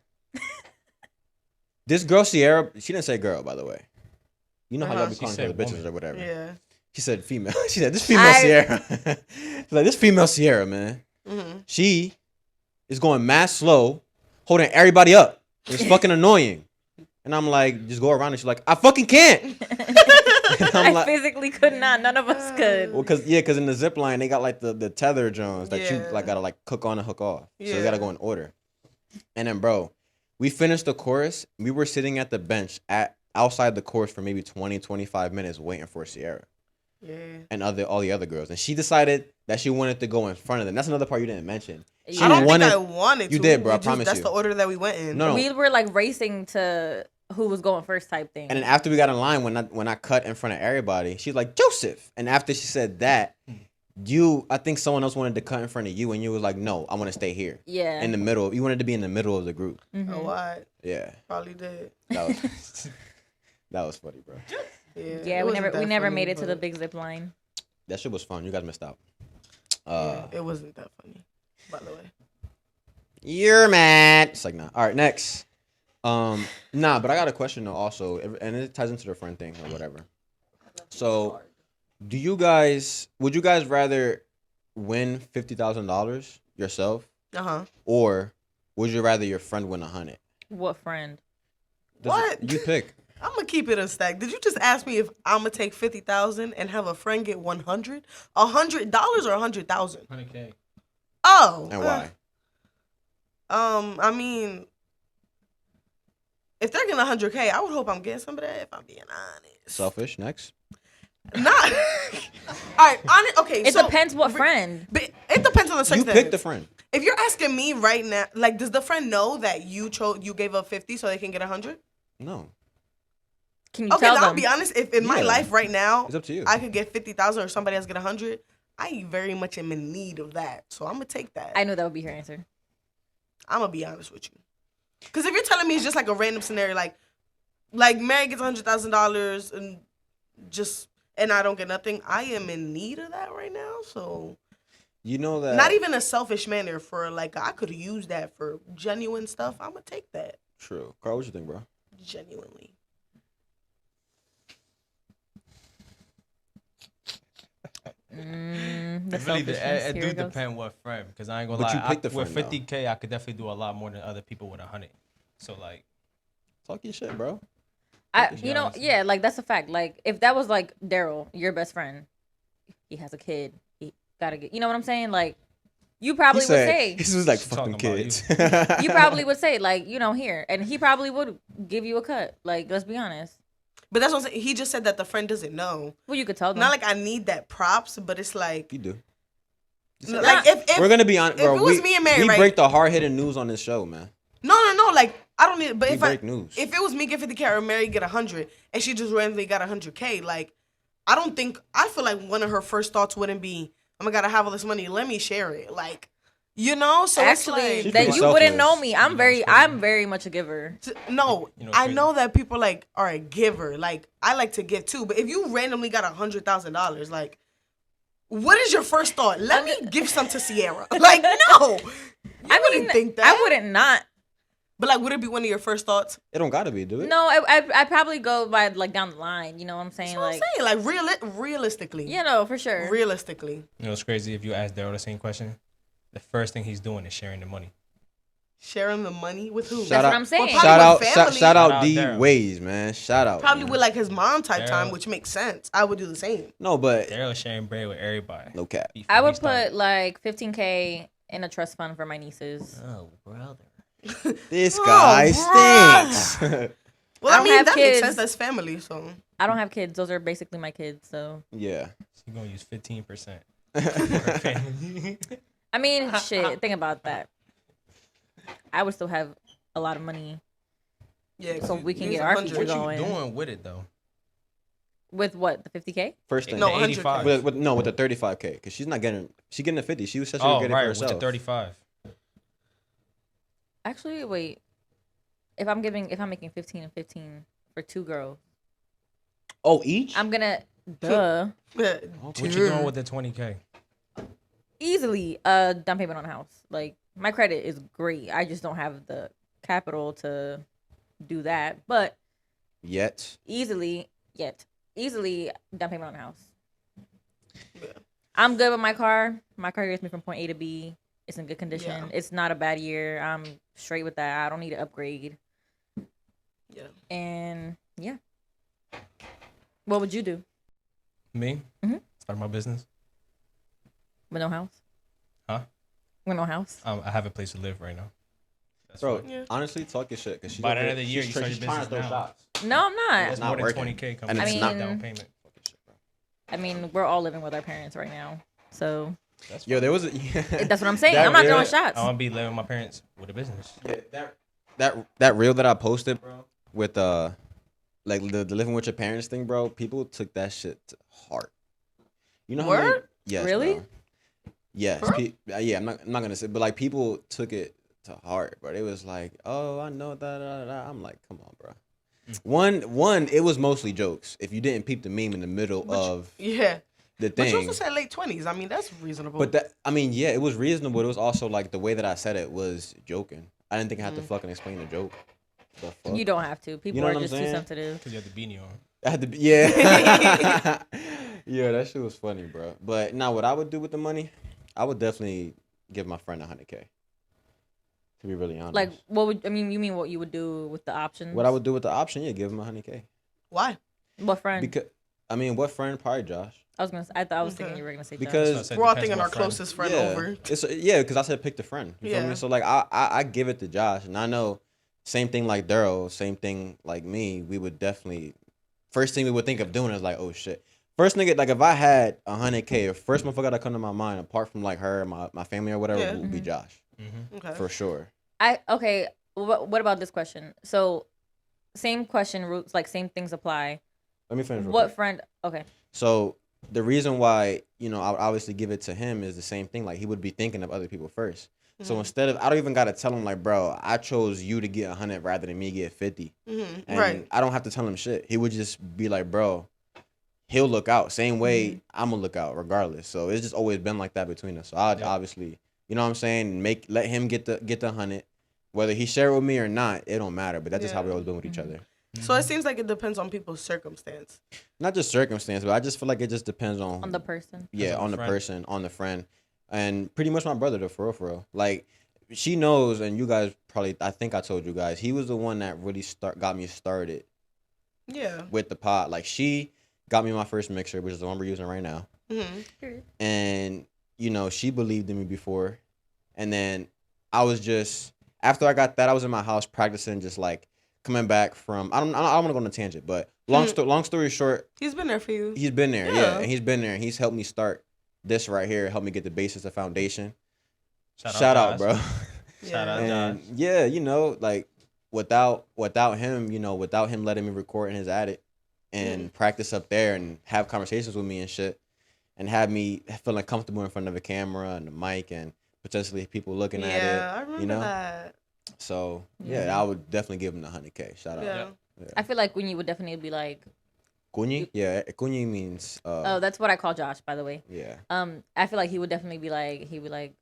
this girl Sierra, she didn't say girl, by the way. You know how y'all be She calling her said the bitches woman. or whatever. Yeah. She said female. She said this female Sierra. She's like this female Sierra, man. Mm-hmm. She is going mad slow, holding everybody up. It's fucking annoying. And I'm like, just go around. And she's like, I fucking can't. And I'm I like, physically could not. None of us could. well, cause in the zip line they got like the tether Jones that you Yeah. like gotta like hook on and hook off. So you Yeah. gotta go in order. And then, bro, we finished the course. We were sitting at the bench outside the course for maybe 20, 25 minutes waiting for Sierra. Yeah. And all the other girls, and she decided that she wanted to go in front of them. That's another part you didn't mention. She I don't wanted, think I wanted to. You did, bro. I We just- promise That's you. the order that we went in. No. We were like racing to who was going first type thing. And then after we got in line, when I cut in front of everybody, she's like Joseph. And after she said that, I think someone else wanted to cut in front of you, and you was like, no, I want to stay here. Yeah. In the middle. You wanted to be in the middle of the group. Mhm. Oh, what? Yeah. Probably did. That was that was funny, bro. Yeah. Yeah, it we wasn't that never funny, made it to the but- big zip line. That shit was fun. You guys missed out. Yeah, it wasn't that funny, by the way. You're mad. It's like, nah. All right, next. Nah, but I got a question though also, and it ties into the friend thing or whatever. So, would you guys rather win $50,000 yourself, or would you rather your friend win 100? What friend? What? You pick. I'm gonna keep it a stack. Did you just ask me if I'm gonna take 50,000 and have a friend get 100? $100 or 100,000? 100K. Oh. And why? I mean, if they're getting 100K, I would hope I'm getting some of that. If I'm being honest. Selfish. Next. Not. All right. Okay. It so, depends what friend. But it depends on the You circumstances. pick the friend. If you're asking me right now, like, does the friend know that you gave up 50 so they can get 100? No, Can you Okay, tell I'll them? be honest. If in my Yeah. life right now, it's up to you. I could get 50,000 or somebody else get 100, I very much am in need of that. So I'm gonna take that. I knew that would be her answer. I'm gonna be honest with you. Because if you're telling me it's just like a random scenario, like Mary gets $100,000 and I don't get nothing, I am in need of that right now. So You know that. not even a selfish manner for like I could use that for genuine stuff. I'm gonna take that True. Carl, what you think, bro? genuinely. The Really, selfishness. it Here do it goes. depend what friend, because I ain't gonna But lie. you picked the With friend, 50K, I could definitely do a lot more than other people with 100. So like, Talk your shit, bro. Yeah, like that's a fact. Like if that was like Daryl, your best friend, he has a kid, he gotta get. You know what I'm saying? Like you probably He would said, say, this was like She's fucking talking about kids. you probably would say like here, and he probably would give you a cut. Like let's be honest. But that's what I'm saying. He just said that the friend doesn't know. Well, you could tell them. Not like I need that props, but it's like You do. like if We're gonna be honest, bro. if it was me and Mary, we right? break the hard hitting news on this show, man. No. Like I don't need. But We if break news. if it was me get 50K or Mary get 100, and she just randomly got 100K, like I feel like one of her first thoughts wouldn't be, "Oh my God, I have all this money. Let me share it." Like, so actually, it's like, then pretty you wouldn't selfless. know me. I'm very much a giver. no. You know, I crazy. know that people like are a giver. Like I like to give too. But if you randomly got $100,000, like, what is your first thought? Let me give some to Sierra. Like, no. I wouldn't think that. I wouldn't not. But like, would it be one of your first thoughts? It don't gotta be, do it? No, I probably go by like down the line. You know what I'm saying? That's what I'm saying. Like realistically. For sure. Realistically. you know, it's crazy. If you ask Daryl the same question, the first thing he's doing is sharing the money. Sharing the money with who? That's what I'm saying. Well, Shout out, with family. shout out Shout out D.ways, man. Shout out. Probably man. with like his mom type Daryl. time, which makes sense. I would do the same. No, but Daryl is sharing bread with everybody. no cap. I would He started. put like 15K in a trust fund for my nieces. Oh, brother. This Oh, guy bruh. stinks. Well, I I don't mean, have that kids. makes sense. That's family, so. I don't have kids. Those are basically my kids. So yeah. She's gonna use 15% for her family. I mean, shit. Think about that. I would still have a lot of money Yeah. 'cause So you- we can you get use our 100. future What you going. doing with it though? with what the 50K. First thing. No, The 100K. 85. With the 35K, because she's getting the 50. She said she was Oh, getting it right, for with herself. the 35. Actually, wait. If I'm making 15 and 15 for two girls, Oh, each? I'm gonna duh Yeah. What you doing with the 20K? easily down payment on a house. Like my credit is great. I just don't have the capital to do that. But Yet. easily down payment on a house. Yeah. I'm good with my car. My car gets me from point A to B. It's in good condition. Yeah. It's not a bad year. I'm straight with that. I don't need to upgrade. Yeah. And yeah. What would you do Me? Mhm. Start my business. with no house? Huh? With no house? I have a place to live right now. That's Bro, what- Yeah. honestly, talk your shit. Because she's By the over end of the year, she's you trying- start she's your trying to business throw now. shots. No, I'm not. It's not more than working. 20K coming And out it's I not mean- down payment. I mean, we're all living with our parents right now. So That's Yo, there was a. that's what I'm saying. That I'm not real- throwing shots. I want to be living with my parents with a business. that reel that I posted, bro, with like the living with your parents thing, bro. People took that shit to heart. You know how many? Word? Yes, Really? bro. Yes. Yeah, I'm not gonna say, but like people took it to heart, bro. It was like, oh, I know that. I'm like, come on, bro. One, it was mostly jokes. If you didn't peep the meme in the middle of Yeah. the But you thing, also said late 20s. I mean, that's reasonable. but that, I mean, yeah, it was reasonable. It was also like the way that I said it was joking. I didn't think I had to fucking explain the joke. The fuck? You don't have to. People know are what I'm just too saying? sensitive. Because you have the beanie on. I had to be, yeah. Yeah, that shit was funny, bro. But now, what I would do with the money, I would definitely give my friend 100K. To be really honest, Like, what would you mean? What you would do with the options? what I would do with the option, yeah, give him 100K. Why? What friend? Because what friend? Probably Josh. I thought I was Okay. thinking you were gonna say Because- Josh. So I said We're all depends thinking what our friend. closest friend yeah, over. because I said pick the friend. You feel Yeah. me? So like I give it to Josh, and I know same thing like Daryl, same thing like me. We would definitely first thing we would think of doing is like, oh shit. First nigga, like if I had 100K, the first motherfucker that come to my mind, apart from like her, my family or whatever, Yeah. would be Mhm. Josh Okay. for sure. Okay. What about this question? So, same question, roots like same things apply. Let me finish. real What quick. friend? Okay. So the reason why, I would obviously give it to him is the same thing. Like, he would be thinking of other people first. So instead of, I don't even got to tell him, like, bro, I chose you to get 100 rather than me get 50. And Right. I don't have to tell him shit. He would just be like, bro, he'll look out. Same way I'm going to look out regardless. So it's just always been like that between us. So I'd obviously, you know what I'm saying, let him get the 100. Whether he share it with me or not, it don't matter. But that's just how we always been with each other. So it seems like it depends on people's circumstance. Not just circumstance, but I just feel like it just depends On the person. Yeah, on the person, on the friend. And pretty much my brother, though, for real. Like, she knows, and you guys probably, I think I told you guys, he was the one that really got me started. Yeah. With the pod. Like, she got me my first mixer, which is the one we're using right now. And, she believed in me before. And then I was just, after I got that, I was in my house practicing, just like coming back from, I don't want to go on a tangent, but long story short. He's been there for you. He's been there, yeah. And he's been there, and he's helped me start this right here, helped me get the basis, the foundation. Shout out, bro. Shout out, and Josh. yeah, like without him, without him letting me record in his attic and practice up there and have conversations with me and shit, and have me feeling comfortable in front of a camera and the mic and potentially people looking at it. Yeah, I remember that. So I would definitely give him the 100K. Shout out. Yeah. I feel like Kunyi would definitely be like. Kunyi? Yeah, Kunyi means. Oh, that's what I call Josh, by the way. Yeah. I feel like he would definitely be like,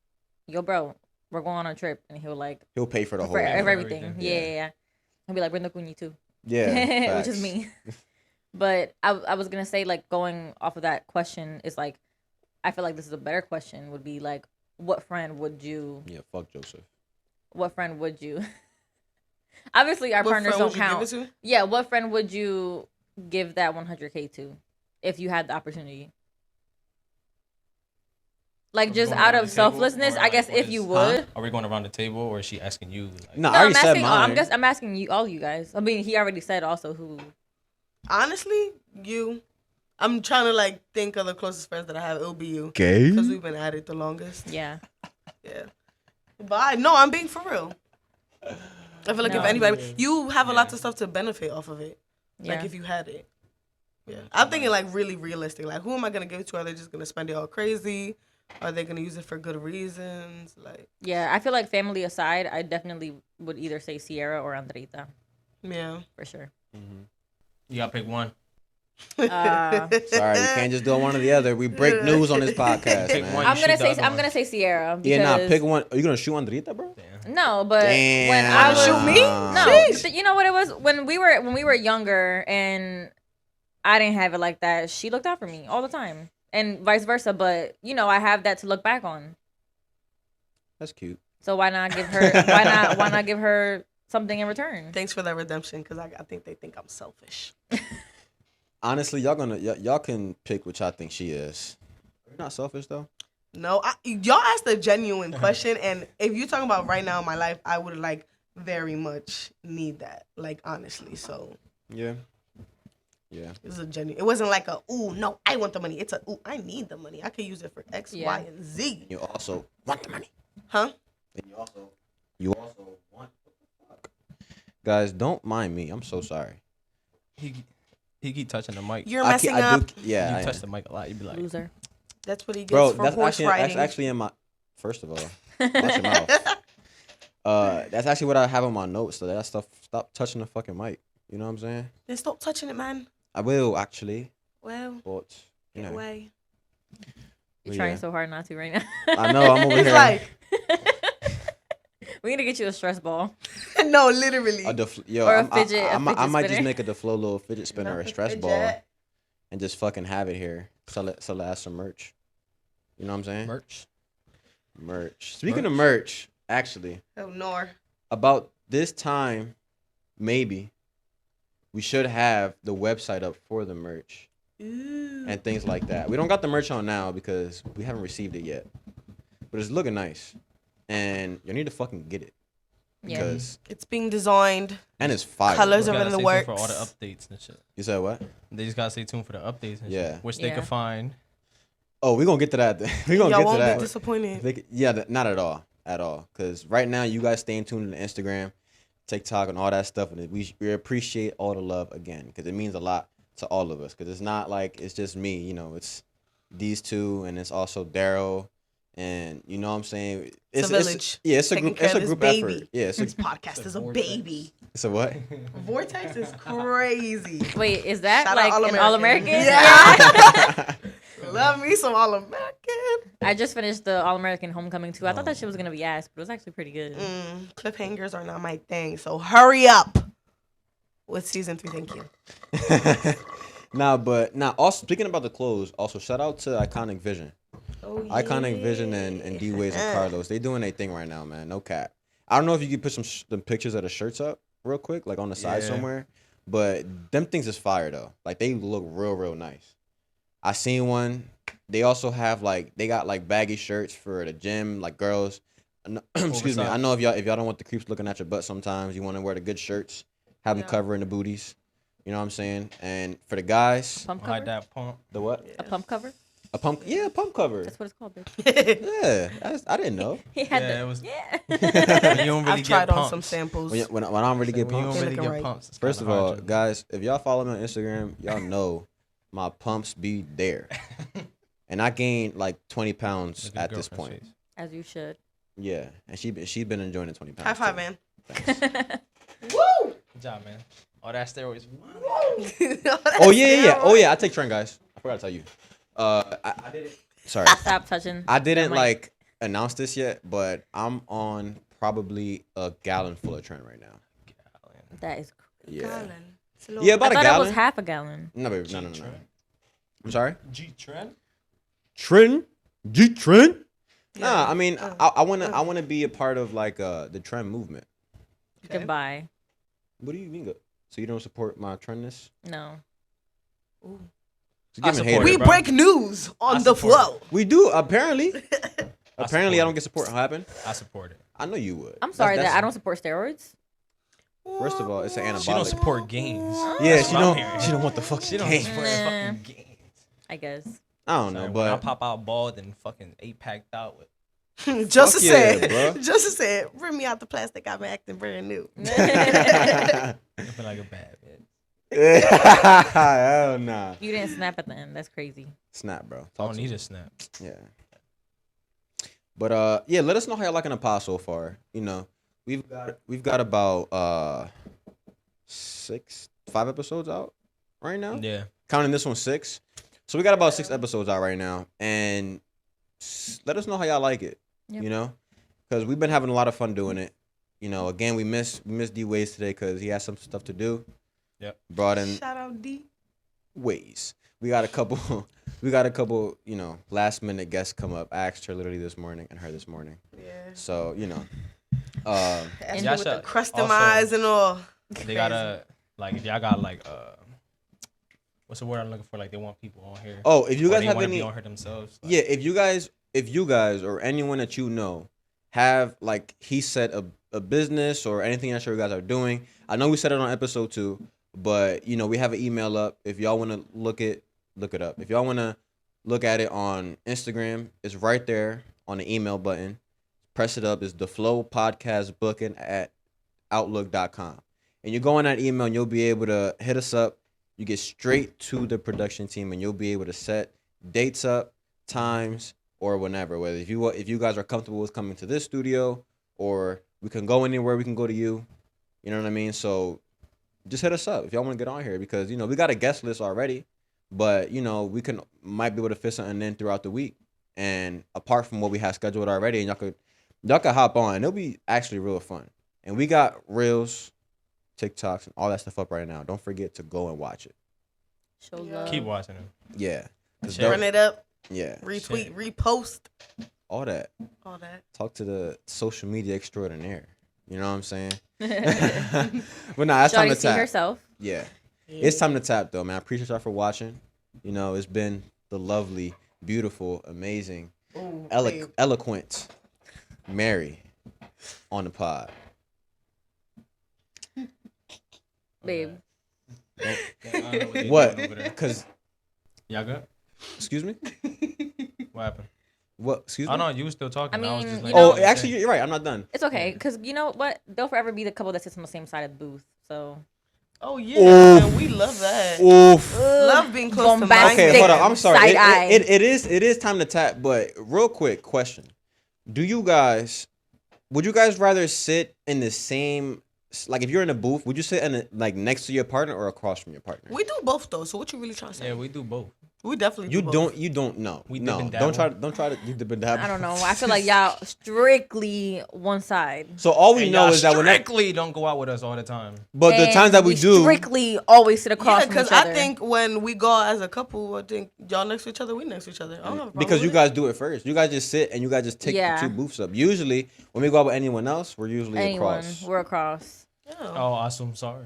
yo, bro, we're going on a trip, and he'll pay for the whole everything. Yeah. He'll be like, bring the Kunyi too. Yeah, which is me. But I was gonna say, like, going off of that question is like, I feel like this is a better question. Would be like, what friend would you? Yeah, fuck Joseph. What friend would you? Obviously, our partners don't count. Yeah, what friend would you give that 100K to, if you had the opportunity? Like, just out of selflessness, I guess, if you would. Are we going around the table, or is she asking you? Like, no, I already said mine. I'm asking you, all you guys. I mean, he already said also who. Honestly, you. I'm trying to like think of the closest friends that I have. It'll be you. Okay. Because we've been at it the longest. Yeah. Yeah. But I'm being for real. I feel like if anybody, you have a lot of stuff to benefit off of it. Yeah. Like if you had it. Yeah. I'm thinking like really realistic. Like, who am I going to give it to? Are they just going to spend it all crazy? Are they going to use it for good reasons? Like. Yeah, I feel like family aside, I definitely would either say Siarah or Andrita. Yeah. For sure. Mm-hmm. You got to pick one. Sorry, you can't just do one or the other. We break news on this podcast, man. I'm gonna say Siarah. Pick one. Are you gonna shoot Andrita, bro? Damn. No, but when I was shoot me, no, you know what it was when we were younger and I didn't have it like that. She looked out for me all the time, and vice versa. But I have that to look back on. That's cute. So why not give her? why not give her something in return? Thanks for that redemption, because I think they think I'm selfish. Honestly, y'all can pick which I think she is. You're not selfish though. No, y'all asked a genuine question, and if you're talking about right now in my life, I would like very much need that. Like, honestly, so yeah. It was a genuine. It wasn't like a ooh no, I want the money. It's a ooh, I need the money. I could use it for X, Y, and Z. You also want the money, huh? And you also want. Guys, don't mind me. I'm so sorry. He keep touching the mic. You're messing up. Yeah, you touch the mic a lot. You be like, loser. That's what he gets bro, for horse riding. That's actually in my. First of all, watch your mouth. That's actually what I have on my notes. So that stuff. Stop touching the fucking mic. You know what I'm saying? Then stop touching it, man. I will actually. Well, but get away. You're trying so hard not to right now. I know. I'm over here. Like. We need to get you a stress ball. No, literally. Or a fidget. I might just spinner. make a DeFlo little fidget spinner or a stress ball, and just fucking have it here. Sell it as some merch. You know what I'm saying? Merch. Speaking of merch, actually. Oh no. About this time, maybe we should have the website up for the merch. Ooh. And things like that. We don't got the merch on now because we haven't received it yet, but it's looking nice. And you need to fucking get it. Because it's being designed. And it's fire. Colors are in the works. For all the updates and shit. You said what? They just gotta stay tuned for the updates and shit. Which they can find. Oh, we're gonna get to that. We're gonna Y'all get to that. won't be disappointed. Not at all. At all. Because right now you guys staying tuned to Instagram, TikTok, and all that stuff. And we appreciate all the love again. Because it means a lot to all of us. Because it's not like it's just me. It's these two, and it's also Daryl, and you know what I'm saying. It's a village. Yeah, it's a Taking group. care It's of a this group baby. effort. Yeah, it's This a. podcast is a Vortex. baby. It's a what? Vortex is crazy. Wait, is that Shout out like an All-American. All-American? Yeah. Love me some All-American. I just finished the All-American Homecoming too. I thought that shit was gonna be ass, but it was actually pretty good. Cliffhangers are not my thing, so hurry up with season 3. Thank you. Also speaking about the clothes, also shout out to Iconic Vision. Oh, yeah. Iconic Vision and D.ways and Carlos. They doing their thing right now, man. No cap. I don't know if you could put some pictures of the shirts up real quick, like on the side somewhere. But them things is fire though. Like they look real nice. I seen one. They also have they got like baggy shirts for the gym, like girls. Excuse me. I know if y'all don't want the creeps looking at your butt sometimes, you want to wear the good shirts, have them covering the booties. You know what I'm saying? And for the guys, Pump cover? Like that pump. the what? A pump cover? A pump? Yeah, a pump cover. That's what it's called, bitch. Yeah, I didn't know. He had Yeah, it was- Yeah. When you don't really I've get tried on pumps. some samples. When I don't really get When you pumps. don't really Looking get right. pumps. it's First of kinda all, hard to- guys, if y'all follow me on Instagram, y'all know my pumps be there. And I gained like 20 pounds Look at at your this girlfriend's point. As you should. Yeah, and she's been enjoying the 20 pounds. High five, too. man. Thanks. Woo! Good job, man. All that steroids. Oh yeah. I take trend, guys. I forgot to tell you. I didn't. Sorry, Stop touching. I didn't the mic. announce this yet, but I'm on probably a gallon full of trend right now. That is. Yeah. Gallon. It's a little- Yeah, I about a thought it gallon. was half a gallon. No, baby, no. I'm sorry. G trend. Trend? G trend? Yeah. Nah, I mean, I wanna be a part of the trend movement. Okay. Goodbye. What do you mean? So you don't support my trendness? No. Ooh. So I give me support haters. it, We bro. break news on I the support flow. We do apparently. Apparently, I support don't get support. What happened? I support it. I know you would. I'm sorry That's- that I don't support steroids. First of all, it's an She don't anabolic. support games. Yeah, That's she what I'm don't. hearing. She don't want the fucking She don't game. support Nah. fucking games. I guess. I don't know, Sorry, when I but pop out bald and fucking 8-packed out with. Justice Fuck yeah, said, bro. Justice said, bring me out the plastic. I'm acting brand new. I feel like a bad bitch. hell nah. You didn't snap at the end. That's crazy. Snap, bro. I Talk don't to need me. a snap. Yeah. But yeah, let us know how y'all liking the pod so far. You know, we've got about 5 episodes out right now. Yeah. Counting this one 6. So we got about 6 episodes out right now, and let us know how y'all like it. Yep. You know, because we've been having a lot of fun doing it. You know, again, we miss D.ways today because he has some stuff to do. Yep. Brought in Shout out D. ways. We got a couple, you know, last minute guests come up. I asked her literally this morning and her this morning. Yeah. So, you know, Ask And me y'all with the should customize and all. They gotta, like, if y'all got, like, what's the word I'm looking for? Like, they want people on here. oh, if you Or guys they have wanna any, be on here themselves. Like, yeah, if you guys or anyone that you know have, like he said, a business or anything that you guys are doing. I know we said it on episode 2, but you know, we have an email up. If y'all want to look it up. If y'all want to look at it on Instagram, it's right there on the email button. Press it up. It's the Flow Podcast Booking at Outlook.com. And you go on that email and you'll be able to hit us up. You get straight to the production team and you'll be able to set dates up, times, or whenever. Whether if you guys are comfortable with coming to this studio, or we can go anywhere, we can go to you. You know what I mean? So just hit us up if y'all want to get on here, because you know we got a guest list already, but you know we might be able to fit something in throughout the week. And apart from what we have scheduled already, and y'all could hop on. It'll be actually real fun. And we got reels, TikToks, and all that stuff up right now. Don't forget to go and watch it. Show Yeah. love. keep watching them. Yeah. 'Cause Share. Run it up, Yeah. retweet, repost, All that. all that. Talk to the social media extraordinaire. You know what I'm saying? But nah, it's time Shawty to see tap. herself. Yeah. It's time to tap though, man. I appreciate y'all for watching. You know, it's been the lovely, beautiful, amazing, Ooh, babe. eloquent Mary on the pod. Babe. What? Because, Y'all good? excuse me? What happened? What? Excuse me? Oh no, you were still talking. I I was mean, just you like, know- Oh, actually, you're right. I'm not done. It's okay, because you know what? They'll forever be the couple that sits on the same side of the booth. So Oh yeah, man, we love that. Oof. Love being close to Bombastic. mine. Okay, hold up. I'm sorry. Side eye. It is time to tap. But real quick question: would you guys rather sit in the same, like if you're in a booth, would you sit in like next to your partner or across from your partner? We do both though. So what you really trying to say? Yeah, we do both. We definitely do both. You don't know. We no. dip and Don't dabble. try to you dip and dabble. I don't know. I feel like y'all strictly one side. So all we And know y'all is that when that, strictly don't go out with us all the time. but the And times that we do, strictly always sit across Yeah, from because each other. I think when we go out as a couple, I think y'all next to each other, we next to each other. I don't have a problem because you with guys do it first. You guys just sit and you guys just take Yeah. the two booths up. Usually, when we go out with anyone else, we're usually anyone, across. we're across. it. Oh, Yeah. awesome. Sorry.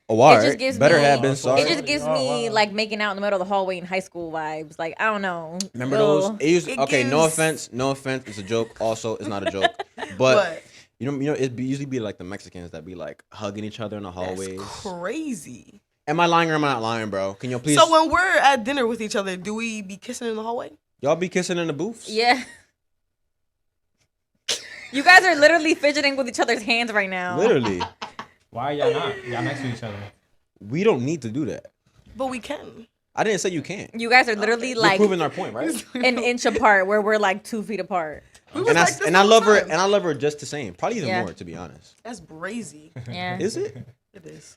Oh, all It right. just gives Better me- have been It sorry. It just gives Oh, me wow. like making out in the middle of the hallway in high school vibes. Like I don't know. Remember Ugh. those? It used, It okay, no gives- offense. No offense. It's a joke. Also, it's not a joke. But you know, it usually be like the Mexicans that be like hugging each other in the hallways. That's crazy. Am I lying or am I not lying, bro? Can you please? So when we're at dinner with each other, do we be kissing in the hallway? Y'all be kissing in the booths? Yeah. You guys are literally fidgeting with each other's hands right now. Literally. Why are y'all not? Y'all next to each other. We don't need to do that. But we can. I didn't say you can't. You guys are literally You're like proving our point, right? an inch apart where we're like 2 feet apart. We was And like this I all love the her, time. and I love her just the same. Probably even Yeah. more, to be honest. That's brazy. Yeah. Is it? It is.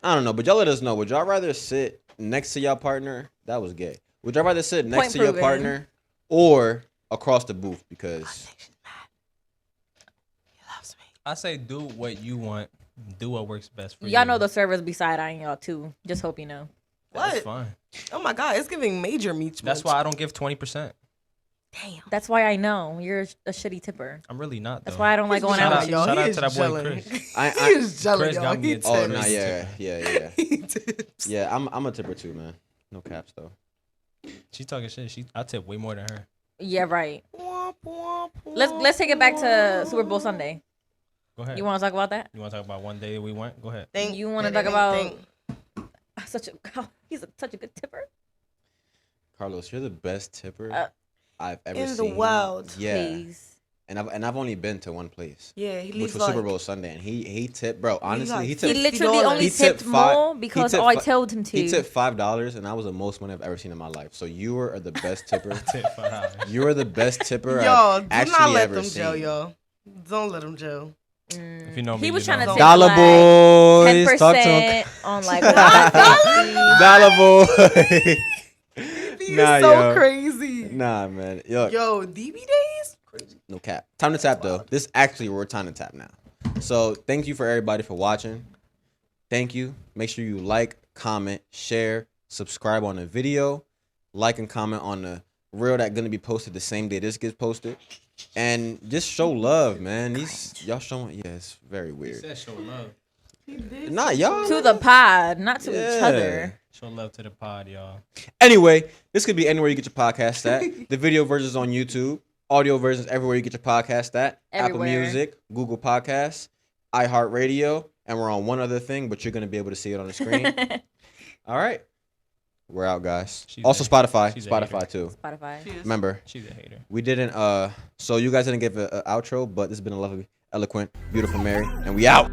I don't know, but y'all let us know. Would y'all rather sit next to your partner? That was gay. Would y'all rather sit next Point to your proven. partner or across the booth? Because He loves me. I say do what you want. Do what works best for you. Y'all know the servers be side eyeing y'all too. Just hope you know. That's What? fine. Oh my god, it's giving major meat. That's why I don't give 20%. Damn. That's why I know you're a shitty tipper. I'm really not. That's though. why I don't like going Shout out out, with you. shout out He to is that boy gelling. Chris. I- He is gelling, Chris y'all. got me He a oh tips. no, tips. yeah. He tips. Yeah, I'm a tipper too, man. No caps though. She talking shit. I tip way more than her. Yeah, right. Womp, womp, Let's take it back to Super Bowl Sunday. Go ahead. You want to talk about that? You want to talk about one day we went? Go ahead. Think, You wanna think, talk about- think. He's such a good tipper. Carlos, you're the best tipper Uh, I've ever in the seen. world. Yeah, Please. and I've only been to one place, Yeah, he which leaves was like Super Bowl Sunday, and he tipped, bro. Honestly, like he He tipped. literally $50. only He tipped tipped five- more he because tipped I fi- told him to. He tipped $5, and that was the most money I've ever seen in my life. So you are the best tipper. Tip $5. You are the best tipper Yo, I've do actually not let ever them seen. gel, yo. Don't let them gel. If you know me, He was you trying to know. tip Dollar like boys, talk to 10% him. on like $150. Dollar boy. He's Nah, so yo. crazy. Nah, man. Yo, Yo, DB days? Crazy. no cap. Time to tap though. This actually we're time to tap now. So thank you for everybody for watching. Thank you. Make sure you like, comment, share, subscribe on the video, like and comment on the reel that's gonna be posted the same day this gets posted, and just show love, man. These y'all showing, yeah, it's very He weird. said show love. Not y'all. To the pod, not to each Yeah. other. Show love to the pod, y'all. Anyway, this could be anywhere you get your podcast at. The video version's on YouTube. Audio versions everywhere you get your podcast at. Everywhere. Apple Music, Google Podcasts, iHeartRadio, and we're on one other thing, but you're gonna be able to see it on the screen. All right, we're out, guys. She's Also a- Spotify, she's a Spotify hater. too. Spotify. Cheers. Remember, She's a hater. we didn't. So you guys didn't give an outro, but this has been a lovely, eloquent, beautiful Mary, and we out.